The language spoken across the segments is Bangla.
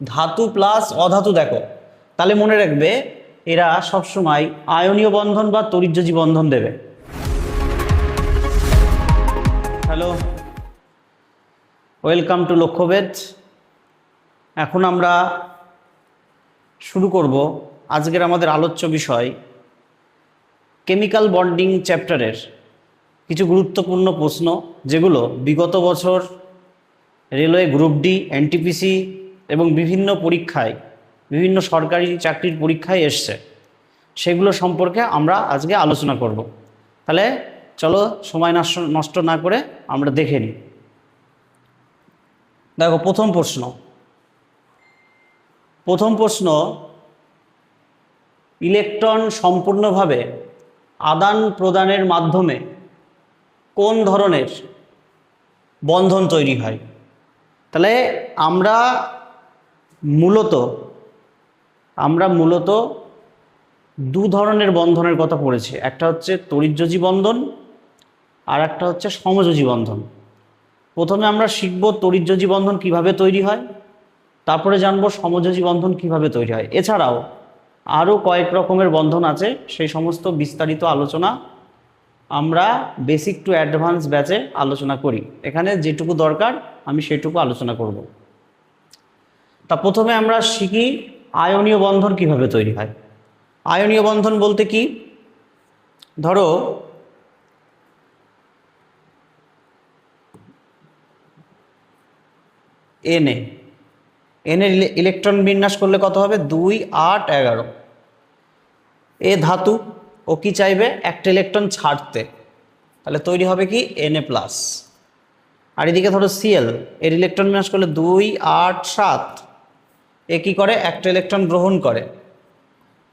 ধাতু প্লাস অধাতু দেখো, তাহলে মনে রাখবে এরা সবসময় আয়নীয় বন্ধন বা তড়িৎযোজী বন্ধন দেবে। হ্যালো, ওয়েলকাম টু লক্ষ্যভেদ। এখন আমরা শুরু করব আজকের আমাদের আলোচ্য বিষয় কেমিক্যাল বন্ডিং চ্যাপ্টারের কিছু গুরুত্বপূর্ণ প্রশ্ন, যেগুলো বিগত বছর রেলওয়ে গ্রুপ ডি, এনটিপিসি এবং বিভিন্ন পরীক্ষায়, বিভিন্ন সরকারি চাকরির পরীক্ষায় এসছে, সেগুলো সম্পর্কে আমরা আজকে আলোচনা করব। তাহলে চলো সময় নষ্ট না করে আমরা দেখে নিই। দেখো, প্রথম প্রশ্ন, ইলেকট্রন সম্পূর্ণভাবে আদান প্রদানের মাধ্যমে কোন ধরনের বন্ধন তৈরি হয়? তাহলে আমরা মূলত দু ধরনের বন্ধনের কথা পড়েছি। একটা হচ্ছে তড়িৎযোজী বন্ধন আর একটা হচ্ছে সমযোজী বন্ধন। প্রথমে আমরা শিখব তড়িৎযোজী বন্ধন কিভাবে তৈরি হয়, তারপরে জানব সমযোজী বন্ধন কিভাবে তৈরি হয়। এছাড়াও আরও কয়েক রকমের বন্ধন আছে, সেই সমস্ত বিস্তারিত আলোচনা আমরা বেসিক টু অ্যাডভান্স ব্যাচে আলোচনা করি। এখানে যেটুকু দরকার আমি সেটুকু আলোচনা করব। তা প্রথমে আমরা শিখি আয়নীয় বন্ধন কিভাবে তৈরি হয়। আয়নীয় বন্ধন বলতে কি, ধরো এর ইলেকট্রন বিন্যাস করলে কত হবে? 2, 8, 11। এ ধাতু, ও কি চাইবে? একটা ইলেকট্রন ছাড়তে, তাহলে তৈরি হবে কি? Na+। আর এদিকে ধরো Cl, এর ইলেকট্রন বিন্যাস করলে 2, 8, 7। এ কি করে? একটা ইলেকট্রন গ্রহণ করে,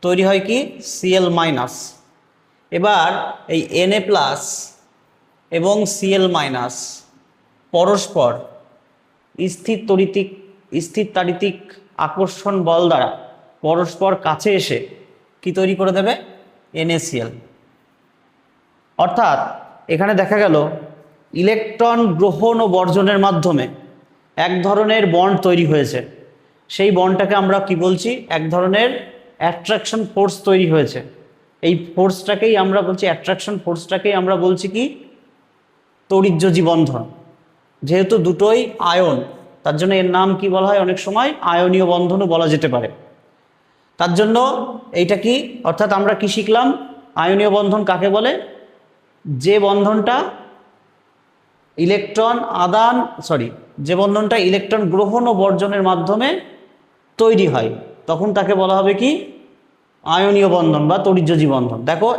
তৈরি হয় কি? Cl-। এবার এই Na+ এবং Cl- পরস্পর স্থির তাড়িতিক আকর্ষণ বল দ্বারা পরস্পর কাছে এসে কি তৈরি করে দেবে? NaCl। অর্থাৎ এখানে দেখা গেল ইলেকট্রন গ্রহণ ও বর্জনের মাধ্যমে এক ধরনের বন্ড তৈরি হয়েছে। সেই বন্ডটাকে আমরা কি বলছি? এক ধরনের অ্যাট্রাকশন ফোর্স তৈরি হয়েছে। এই ফোর্সটাকেই আমরা বলছি, অ্যাট্রাকশন ফোর্সটাকেই আমরা বলছি কি? তড়িৎযোজী বন্ধন। যেহেতু দুটোই আয়ন, তার জন্য এর নাম কি বলা হয়? অনেক সময় আয়নীয় বন্ধনও বলা যেতে পারে। তার জন্য এইটা কি, অর্থাৎ আমরা কি শিখলাম? আয়নীয় বন্ধন কাকে বলে? যে বন্ধনটা ইলেকট্রন গ্রহণ ও বর্জনের মাধ্যমে তৈরি হয়, তখন তাকে বলা হবে কি? আয়নীয় বন্ধন বা তড়িৎযোজী বন্ধন। দেখো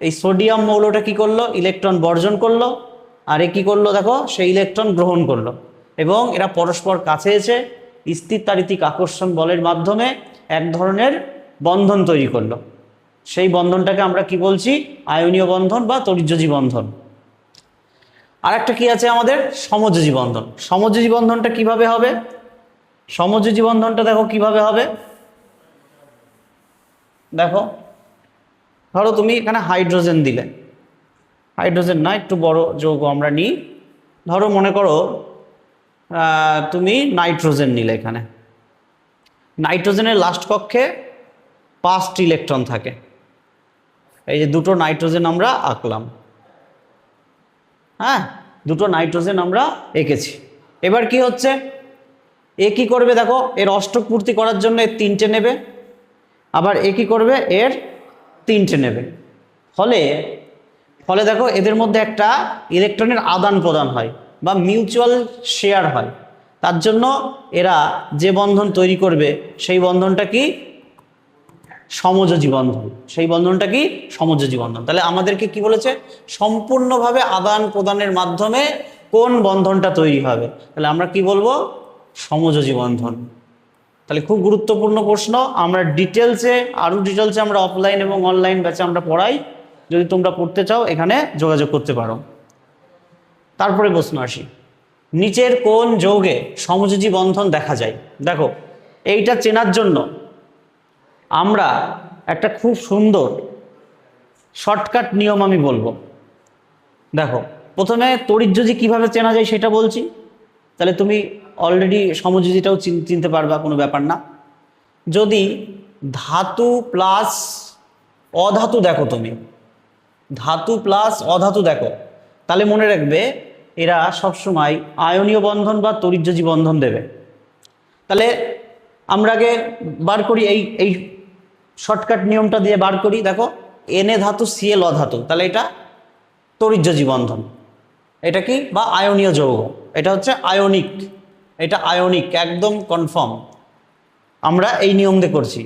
এই সোডিয়াম মৌলটা কি করলো? ইলেকট্রন বর্জন করলো, আর এ কি করলো? দেখো, সেই ইলেকট্রন গ্রহণ করলো, এবং এরা পরস্পর কাছে এসে স্থির তাড়িতিক আকর্ষণ বলের মাধ্যমে এক ধরনের বন্ধন তৈরি করলো। সেই বন্ধনটাকে আমরা কি বলছি? আয়নীয় বন্ধন বা তড়িৎযোজী বন্ধন। আর একটা কি আছে আমাদের? সমযোজী বন্ধন। সমযোজী বন্ধনটা কিভাবে হবে? সমযোজী বন্ধনটা দেখো কিভাবে হবে। দেখো, ধরো তুমি এখানে হাইড্রোজেন দিলে, হাইড্রোজেন না, একটু বড় যৌগ আমরা নিই। ধরো মনে করো তুমি নাইট্রোজেন নিলে। এখানে নাইট্রোজেনের লাস্ট কক্ষে 5টি ইলেকট্রন থাকে। এই যে দুটো নাইট্রোজেন আমরা আঁকলাম, হ্যাঁ, দুটো নাইট্রোজেন আমরা এঁকেছি। এবার কি হচ্ছে? এ কি করবে? দেখো, এর অষ্টক পূর্তি করার জন্য এর 3টে নেবে, আবার এ কি করবে? এর 3টে নেবে। ফলে দেখো এদের মধ্যে একটা ইলেকট্রনের আদান প্রদান হয় বা মিউচুয়াল শেয়ার হয়। তার জন্য এরা যে বন্ধন তৈরি করবে সেই বন্ধনটা কি? সমযোজী বন্ধন। সেই বন্ধনটা কি? সমযোজী বন্ধন। তাহলে আমাদেরকে কি বলেছে? সম্পূর্ণভাবে আদান প্রদানের মাধ্যমে কোন বন্ধনটা তৈরি হবে, তাহলে আমরা কি বলবো? সমযোজী বন্ধন। তাহলে খুব গুরুত্বপূর্ণ প্রশ্ন। আমরা আরো ডিটেলসে আমরা অফলাইন এবং অনলাইন ব্যাচে আমরা পড়াই। যদি তোমরা পড়তে চাও এখানে যোগাযোগ করতে পারো। তারপরে প্রশ্ন আসি, নিচের কোন যৌগে সমযোজী বন্ধন দেখা যায়? দেখো, এইটা চেনার জন্য আমরা একটা খুব সুন্দর শর্টকাট নিয়ম আমি বলবো। দেখো, প্রথমে তড়িৎযোজী কিভাবে চেনা যায় সেটা বলছি। তাহলে তুমি অলরেডি সমযোজীটাও চিনতে পারবা, কোনো ব্যাপার না। যদি ধাতু প্লাস অধাতু দেখো, তুমি ধাতু প্লাস অধাতু দেখো, তাহলে মনে রাখবে এরা সবসময় আয়নীয় বন্ধন বা তড়িৎযোজী বন্ধন দেবে। তাহলে আমরা আগে বার করি, এই শর্টকাট নিয়মটা দিয়ে বার করি। দেখো Na ধাতু Cl অধাতু, তাহলে এটা তড়িৎযোজী বন্ধন। এটা কি বা আয়নীয় যৌগ, এটা হচ্ছে আয়নিক, এটা আয়নিক একদম কনফার্ম। আমরা এই নিয়ম দিয়ে করছি।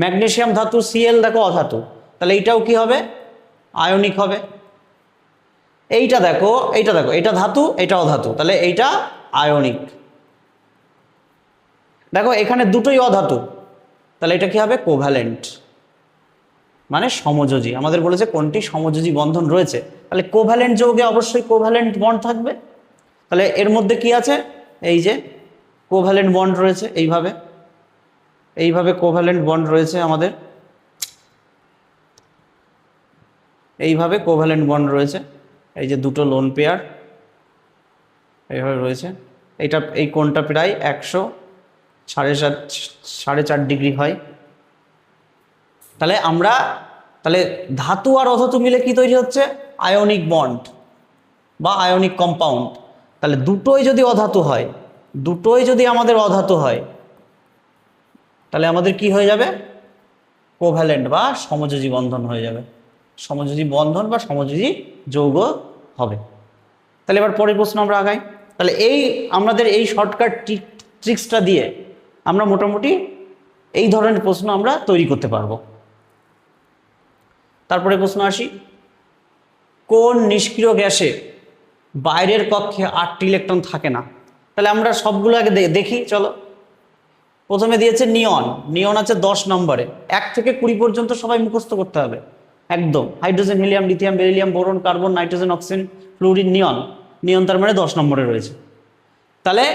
ম্যাগনেসিয়াম ধাতু Cl দেখো অধাতু, তাহলে এইটাও কি হবে? আয়নিক হবে। এইটা দেখো, এইটা দেখো, এটা ধাতু এটা অধাতু, তাহলে এইটা আয়নিক। দেখো এখানে দুটোই অধাতু, তাহলে এটা কি হবে? কোভ্যালেন্ট, মানে সমযোজী। আমাদের বলেছে কোনটি সমযোজী বন্ধন রয়েছে, তাহলে কোভ্যালেন্ট যৌগে অবশ্যই কোভ্যালেন্ট বন্ড থাকবে। তাহলে এর মধ্যে কি আছে? এই যে কোভ্যালেন্ট বন্ড রয়েছে, এইভাবে কোভ্যালেন্ট বন্ড রয়েছে আমাদের, এইভাবে কোভ্যালেন্ট বন্ড রয়েছে। এই যে দুটো লোন পেয়ার এইভাবে রয়েছে। এইটা এই কোণটা প্রায় 100.4 ডিগ্রি হয়। তাহলে তাহলে ধাতু আর অধাতু মিলে কি তৈরি হচ্ছে? আয়নিক বন্ড বা আয়নিক কম্পাউন্ড। তাহলে দুটোই যদি অধাতু হয়, দুটোই যদি আমাদের অধাতু হয়, তাহলে আমাদের কি হয়ে যাবে? কোভ্যালেন্ট বা সমযোজী বন্ধন হয়ে যাবে, সমযোজী বন্ধন বা সমযোজী যৌগ হবে। তাহলে এবার পরের প্রশ্ন আমরা আগাই। তাহলে আমাদের এই শর্টকাট ট্রিক্সটা দিয়ে আমরা মোটামুটি এই ধরনের প্রশ্ন আমরা তৈরি করতে পারবো। তারপরে প্রশ্ন আসি, কোন নিষ্ক্রিয় গ্যাসে বাইরের কক্ষে 8টি ইলেকট্রন থাকে না? তাহলে আমরা সবগুলো আগে দেখি, চলো। প্রথমে দিয়েছে নিয়ন, নিয়ন আছে 10 নম্বরে, 1 থেকে 20 পর্যন্ত সবাই মুখস্থ করতে হবে একদম। Hydrogen, helium, lithium, beryllium, boron, carbon, nitrogen, oxygen, fluorine, neon. Neon তার মানে 10 নম্বরে রয়েছে। তাহলে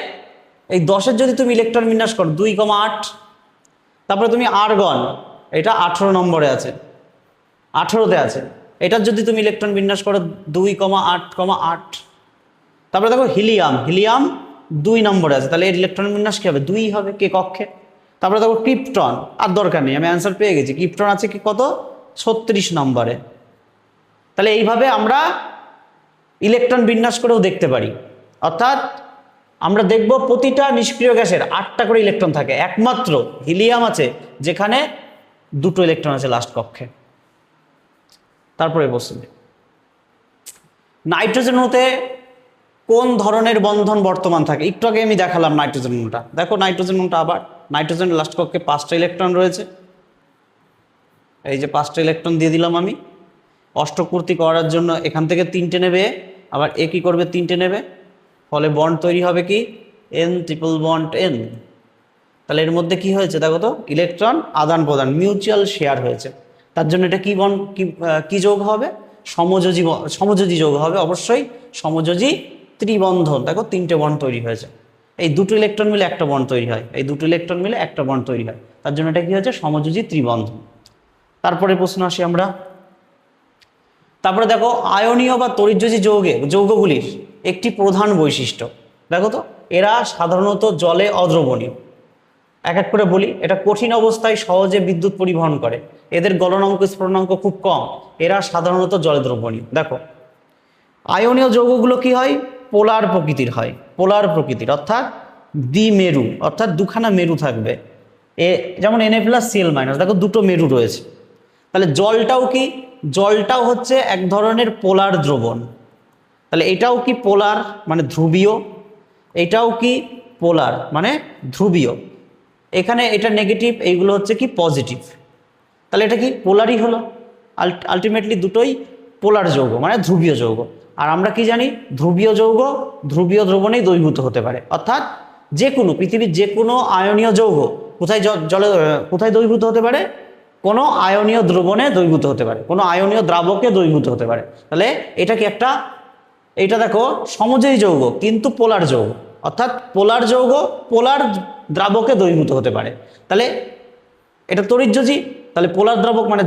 এই 10-এর যদি তুমি ইলেকট্রন বিন্যাস করো 2,8, তারপরে তুমি আর্গন, এটা 18 নম্বরে আছে, 18তে আছে, এটার যদি তুমি ইলেকট্রন বিন্যাস করো 2,8,8। তারপরে দেখো হিলিয়াম, হিলিয়াম 2 নম্বরে আছে, তাহলে এর ইলেকট্রন বিন্যাস কি হবে? 2 হবে কে কক্ষে। তারপরে দেখো ক্রিপ্টন, আর দরকার নেই, আমি অ্যান্সার পেয়ে গেছি। ক্রিপ্টন আছে কি কত? 36 নম্বরে। তাহলে এইভাবে আমরা ইলেকট্রন বিন্যাস করেও দেখতে পারি। অর্থাৎ আমরা দেখব প্রতিটা নিষ্ক্রিয় গ্যাসের 8টা করে ইলেকট্রন থাকে, একমাত্র হিলিয়াম আছে যেখানে 2টো ইলেকট্রন আছে লাস্ট কক্ষে। তারপরে বসুন, নাইট্রোজেন অণুতে কোন ধরনের বন্ধন বর্তমান থাকে? একটু আগে আমি দেখালাম নাইট্রোজেন অণুটা, দেখো নাইট্রোজেন অণুটা আবার। নাইট্রোজেন লাস্ট কক্ষে 5টা ইলেকট্রন রয়েছে, এই যে 5টা ইলেকট্রন দিয়ে দিলাম আমি। অষ্টপূর্তি করার জন্য এখান থেকে 3টে নেবে, আবার এ কি করবে? 3টে নেবে, ফলে বন্ড তৈরি হবে কি? N triple bond N। তাহলে এর মধ্যে কি হয়েছে দেখো তো? ইলেকট্রন আদান প্রদান, মিউচুয়াল শেয়ার হয়েছে। তার জন্য এটা কি বন্ড, কি যৌগ হবে? সমযোজী যৌগ হবে অবশ্যই, সমযোজী ত্রিবন্ধন। দেখো 3টে বন্ড তৈরি হয়েছে, এই 2টো ইলেকট্রন মিলে একটা বন্ড তৈরি হয়, এই 2টো ইলেকট্রন মিলে একটা বন্ড তৈরি হয়, তার জন্য এটা কি হয়েছে? সমযোজী ত্রিবন্ধন। তারপরে প্রশ্ন আসি আমরা। তারপরে দেখো আয়নীয় বা তড়িৎযোজী যৌগগুলির একটি প্রধান বৈশিষ্ট্য দেখো তো, এরা সাধারণত জলে অদ্রবণীয়। এক এক করে বলি। এটা কঠিন অবস্থায় সহজে বিদ্যুৎ পরিবহন করে, এদের গলনাঙ্ক স্ফুটনাঙ্ক খুব কম, এরা সাধারণত জলে দ্রবণীয়। দেখো আয়নীয় যৌগগুলো কি হয়? পোলার প্রকৃতির হয়, পোলার প্রকৃতির, অর্থাৎ দ্বিমেরু, অর্থাৎ দুখানা মেরু থাকবে। যেমন Na+Cl-, দেখো 2টো মেরু রয়েছে। তাহলে জলটাও কি? জলটাও হচ্ছে এক ধরনের পোলার দ্রবণ। তাহলে এটাও কি পোলার, মানে ধ্রুবীয়, এটাও কি পোলার মানে ধ্রুবীয়। এখানে এটা নেগেটিভ, এইগুলো হচ্ছে কি পজিটিভ। তাহলে এটা কি পোলারই হলো, আলটিমেটলি দুটোই পোলার যৌগ মানে ধ্রুবীয় যৌগ। আর আমরা কি জানি? ধ্রুবীয় যৌগ ধ্রুবীয় দ্রবণেই দ্রবীভূত হতে পারে, অর্থাৎ যে কোনো পৃথিবীর যে কোনো আয়নীয় যৌগ কোথায় দ্রবীভূত হতে পারে? কোনো আয়নীয় দ্রবণে দ্রবীভূত হতে পারে, কোনো আয়নীয় দ্রাবকে দ্রবীভূত হতে পারে। তাহলে এটা কি একটা, এইটা দেখো সমযোজী যৌগ কিন্তু পোলার যৌগ, অর্থাৎ পোলার যৌগ পোলার দ্রাবকে দ্রবীভূত হতে পারে। তাহলে এটা তড়িৎযোজী, তাহলে পোলার দ্রাবক মানে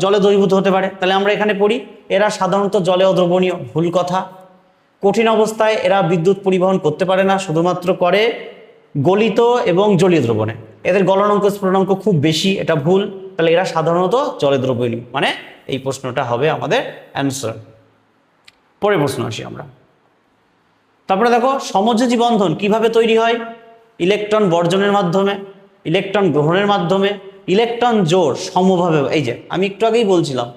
জলে দ্রবীভূত হতে পারে। তাহলে আমরা এখানে পড়ি এরা সাধারণত জলে অদ্রবণীয়, ভুল কথা। কঠিন অবস্থায় এরা বিদ্যুৎ পরিবহন করতে পারে না, শুধুমাত্র করে গলিত এবং জলীয় দ্রবণে। এদের গলনাঙ্ক স্ফুটনাঙ্ক খুব বেশি, এটা ভুল। তাহলে এরা সাধারণত জলে দ্রবণীয়, মানে এই প্রশ্নটা হবে আমাদের অ্যান্সার। পরের প্রশ্ন আসি আমরা। তারপরে দেখো সমযোজী বন্ধন কিভাবে তৈরি হয়? ইলেকট্রন বর্জনের মাধ্যমে, ইলেকট্রন গ্রহণের মাধ্যমে, ইলেকট্রন জোড় সমভাবে। এই যে আমি একটু আগেই বলছিলাম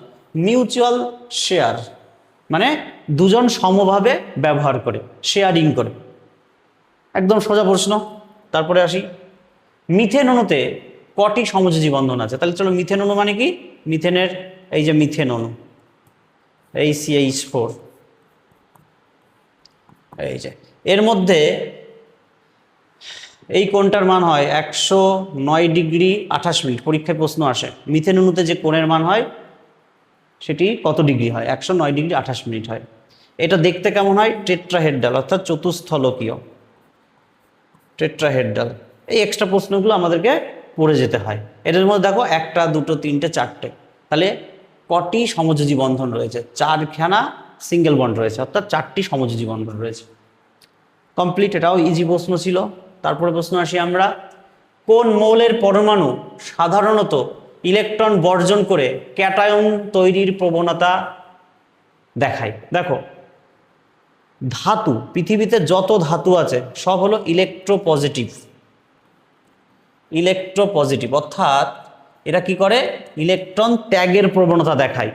মিউচুয়াল শেয়ার, মানে দুজন সমভাবে ব্যবহার করে, শেয়ারিং করে। একদম সোজা প্রশ্ন। তারপরে আসি, মিথেন অণুতে কটি সমযোজী বন্ধন আছে? তাহলে চলো, মিথেন অণু মানে কি? মিথেনের এই যে মিথেন অণু, এই CH4, এই যে এর মধ্যে এই কোণটার মান হয় 109 ডিগ্রি 28 মিনিট। পরীক্ষায় প্রশ্ন আসে মিথেন অণুতে যে কোণের মান হয় সেটি কত ডিগ্রি হয়? 109 ডিগ্রি 28 মিনিট হয়। এটা দেখতে কেমন হয়? টেট্রাহেড্রাল, অর্থাৎ চতুস্থলকীয়, টেট্রাহেড্রাল। এই এক্সট্রা প্রশ্নগুলো আমাদেরকে পড়ে যেতে হয়। এটার মধ্যে দেখো 1টা 2টো 3টে 4টে, তাহলে কটি সমযোজী বন্ধন রয়েছে? 4খানা সিঙ্গেল বন্ড রয়েছে, অর্থাৎ 4টি সমযোজী বন্ধন রয়েছে। কমপ্লিট, এটাও ইজি প্রশ্ন ছিল। তারপরে প্রশ্ন আসি আমরা, কোন মৌলের পরমাণু সাধারণত ইলেকট্রন বর্জন করে ক্যাটায়ন তৈরির প্রবণতা দেখায়? দেখো ধাতু, পৃথিবীতে যত ধাতু আছে সব হলো ইলেকট্রোপজিটিভ, ইলেকট্রোপজিটিভ, অর্থাৎ এরা কি করে? ইলেকট্রন ত্যাগের প্রবণতা দেখায়।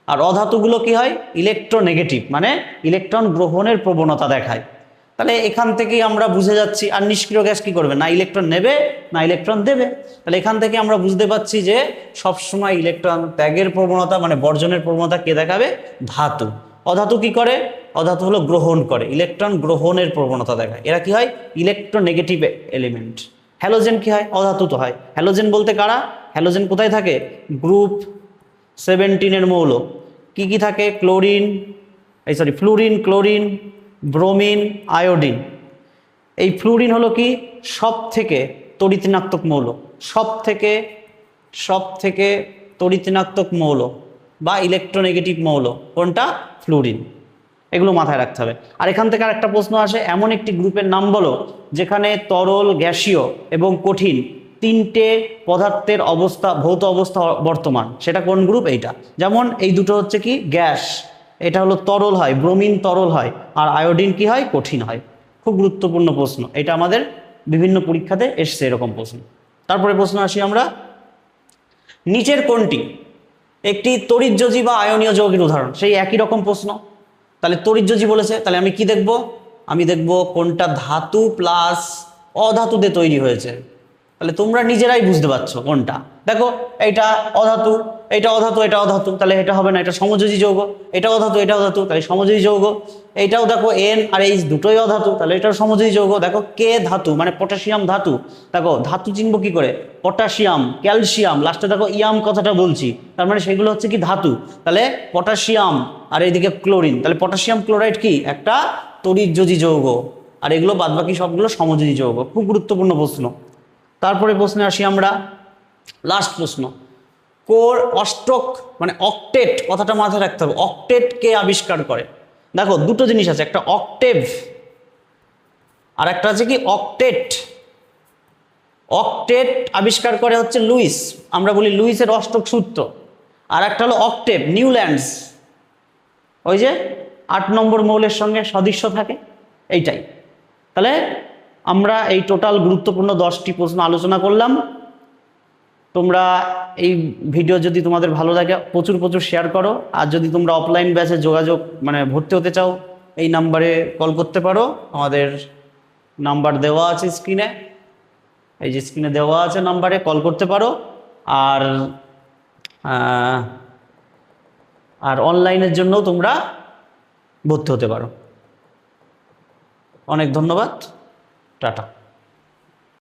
আর অধাতুগুলো কি হয়? ইলেকট্রোনেগেটিভ, মানে ইলেকট্রন গ্রহণের প্রবণতা দেখায়। তাহলে এখান থেকেই আমরা বুঝে যাচ্ছি। আর নিষ্ক্রিয় গ্যাস কি করবে? না ইলেকট্রন নেবে না ইলেকট্রন দেবে। তাহলে এখান থেকে আমরা বুঝতে পারছি যে সবসময় ইলেকট্রন ত্যাগের প্রবণতা, মানে বর্জনের প্রবণতা কে দেখাবে? ধাতু। অধাতু কি করে? অধাতু হলো গ্রহণ করে, ইলেকট্রন গ্রহণের প্রবণতা দেখায়। এরা কি হয়? Electronegative element. হ্যালোজেন কি হয়? অধাতু তো হয়। হ্যালোজেন বলতে কারা? হ্যালোজেন কোথায় থাকে? গ্রুপ 17 মৌল। কি কি থাকে? Chlorine, fluorine, chlorine, bromine, iodine. এই ফ্লুরিন হলো কি? সব থেকে তড়িৎ-ঋণাত্মক মৌল, সব থেকে তড়িৎ-ঋণাত্মক মৌল বা ইলেকট্রোনেগেটিভ মৌল কোনটা? ফ্লুরিন। এগুলো মাথায় রাখতে হবে। আর এখান থেকে আরেকটা প্রশ্ন আসে, এমন একটি গ্রুপের নাম বলো যেখানে তরল, গ্যাসীয় এবং কঠিন 3টে পদার্থের অবস্থা, ভৌত অবস্থা বর্তমান। সেটা কোন গ্রুপ? এইটা। যেমন এই দুটো হচ্ছে কি? গ্যাস, এটা হলো তরল হয়, ব্রোমিন তরল হয়, আর আয়োডিন কি হয়? কঠিন হয়। খুব গুরুত্বপূর্ণ প্রশ্ন, এটা আমাদের বিভিন্ন পরীক্ষাতে এসছে এরকম প্রশ্ন। তারপরে প্রশ্ন আসি আমরা, নিচের কোনটি একটি তড়িৎযোজী বা আয়নীয় যৌগের উদাহরণ? সেই একই রকম প্রশ্ন। তাহলে তড়িৎযোজী বলেছে, তাহলে আমি কি দেখব? আমি দেখব কোনটা ধাতু প্লাস অধাতু দিয়ে তৈরি হয়েছে। তাহলে তোমরা নিজেরাই বুঝতে পারছো কোনটা। দেখো এইটা অধাতু, এটা অধাতু, এটা অধাতু, তাহলে এটা হবে না, এটা সমযোজী যৌগ। এটা অধাতু, এটা অধাতু, তাহলে সমযোজী যৌগ। এইটাও দেখো N আর H দুটোই অধাতু, তাহলে এটাও সমযোজী যৌগ। দেখো কে ধাতু, মানে পটাশিয়াম ধাতু। দেখো ধাতু চিনবো কি করে? পটাশিয়াম, ক্যালসিয়াম, লাস্টে দেখো ইয়াম কথাটা বলছি, তার মানে সেগুলো হচ্ছে কি? ধাতু। তাহলে পটাশিয়াম আর এইদিকে ক্লোরিন, তাহলে পটাশিয়াম ক্লোরাইড কি? একটা তড়িৎযোজী যৌগ। আর এগুলো বাদবাকি সবগুলো সমযোজী যৌগ। খুব গুরুত্বপূর্ণ প্রশ্ন। তারপরে প্রশ্নে আসি আমরা, লাস্ট প্রশ্ন, কোর অষ্টক মানে অক্টেট কথাটা মাথায় রাখতে হবে। অক্টেট কে আবিষ্কার করে? দেখো দুটো জিনিস আছে, একটা অক্টেভ আর একটা আছে কি? অক্টেট। অক্টেট আবিষ্কার করে হচ্ছে লুইস, আমরা বলি লুইসের অষ্টক সূত্র। আর একটা হলো অক্টেভ, নিউল্যান্ডস, ওই যে 8 নম্বর মৌলের সঙ্গে সদৃশ্য থাকে, এইটাই। তাহলে আমরা এই টোটাল গুরুত্বপূর্ণ 10টি প্রশ্ন আলোচনা করলাম। তোমরা এই ভিডিও যদি তোমাদের ভালো লাগে প্রচুর শেয়ার করো। আর যদি তোমরা অফলাইন ব্যাচে যোগাযোগ মানে ভর্তি হতে চাও, এই নাম্বারে কল করতে পারো। আমাদের নাম্বার দেওয়া আছে স্ক্রিনে, এই যে স্ক্রিনে দেওয়া আছে নাম্বারে কল করতে পারো। আর অনলাইনের জন্য তোমরা ভর্তি হতে পারো। অনেক ধন্যবাদ, টাটা।